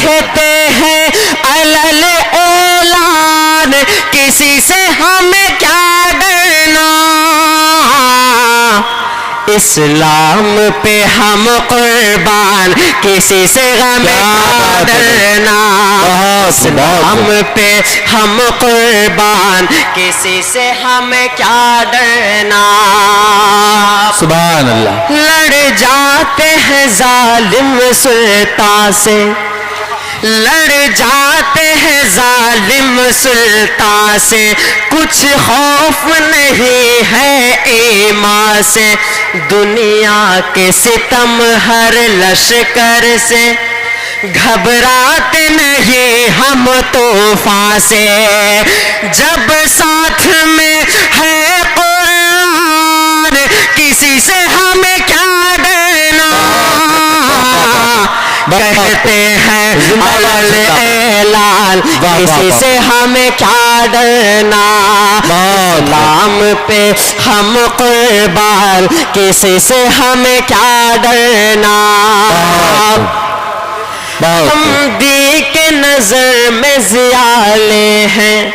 کہتے ہیں علل اعلان کسی سے ہمیں کیا ڈرنا، اسلام پہ ہم قربان کسی سے غم کیا ڈرنا، اسلام پہ ہم قربان کسی سے ہمیں کیا ڈرنا۔ سبحان اللہ۔ لڑ جاتے ہیں ظالم سلطان سے، لڑ جاتے ہیں ظالم سلطان سے، کچھ خوف نہیں ہے ایمان سے، دنیا کے ستم ہر لشکر سے، گھبراتے نہیں ہم طوفان سے، جب ساتھ میں ہے قرآن کسی سے ہمیں کیا ڈرنا، کہتے ہیں علل اعلان کسی سے ہمیں کیا ڈرنا، اسلام پہ ہم قربان کسی سے ہمیں کیا ڈرنا۔ ہم دی کے نظر میں زیالے ہیں،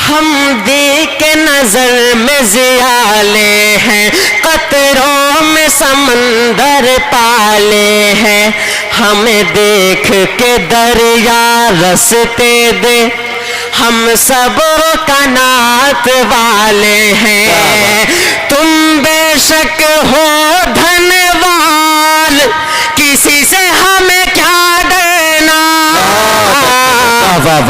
ہم دی کے نظر میں زیالے ہیں، قطروں میں سمندر پالے ہیں، ہمیں دیکھ کے دریا رستے دے، ہم سب قناعت والے ہیں، تم بے شک ہو دھنوان کسی سے ہمیں کیا ڈرنا،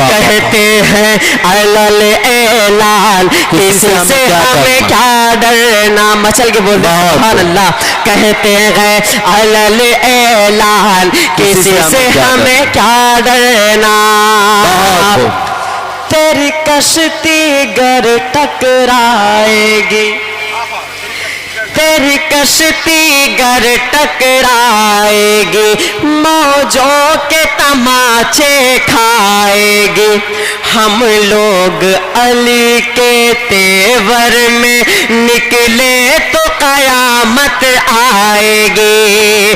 کہتے ہیں علل اعلان کسی سے ہمیں کیا ڈرنا، مچل کے بول سبحان اللہ، کہتے ہیں علل اعلان کسی سے ہمیں کیا ڈرنا، تیری کشتی گر ٹکرائے گی، تیری کشتی گر ٹکرائے گی، موجوں کے تماچے کھائے گی، ہم لوگ علی کے تیور میں نکلے تو قیامت آئے گی،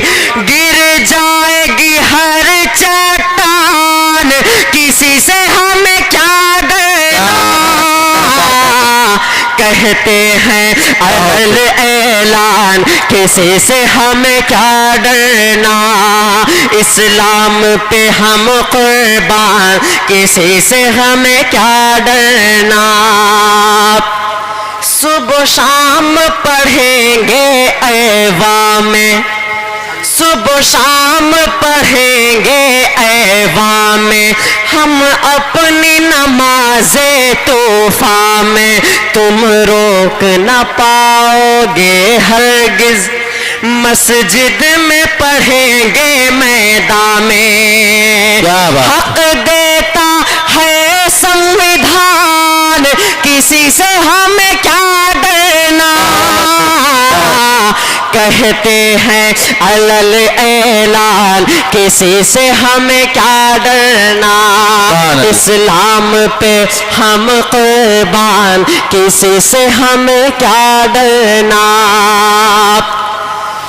گر جائے گی ہر چٹان کسی سے ہمیں کیا ڈرنا، کہتے ہیں علل اعلان کسی سے ہمیں کیا ڈرنا، اسلام پہ ہم قربان کسی سے ہمیں کیا ڈرنا، صبح شام پڑھیں گے ایوان میں، صبح شام پڑھیں گے ایوان میں، ہم اپنی نماز طوفان میں، تم روک نہ پاؤ گے ہرگز، مسجد میں پڑھیں گے میدان میں، حق دیتا ہے سنویدھان کسی سے ہمیں کیا ڈرنا، کہتے ہیں علل اعلان کسی سے ہمیں کیا ڈرنا، اسلام پہ ہم قربان کسی سے ہمیں کیا ڈرنا،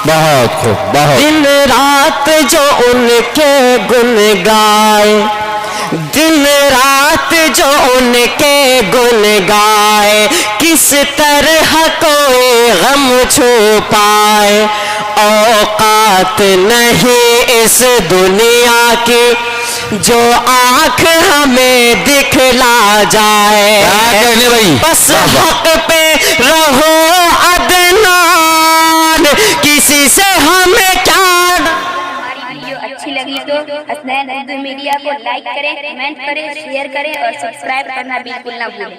بہت خوب، بہت دن رات جو ان کے گن گائے، دن رات جو ان کے گن گائے، کس طرح کوئی غم چھپائے، اوقات نہیں اس دنیا کی جو آنکھ ہمیں دکھلا جائے، بس حق پہ رہو عدنان کسی سے ہمیں کیا۔ ویڈیو اچھی لگی تو حسنین اردو میڈیا کو لائک کریں، کمنٹ کریں، شیئر کریں اور سبسکرائب کرنا بالکل نہ بھولیں۔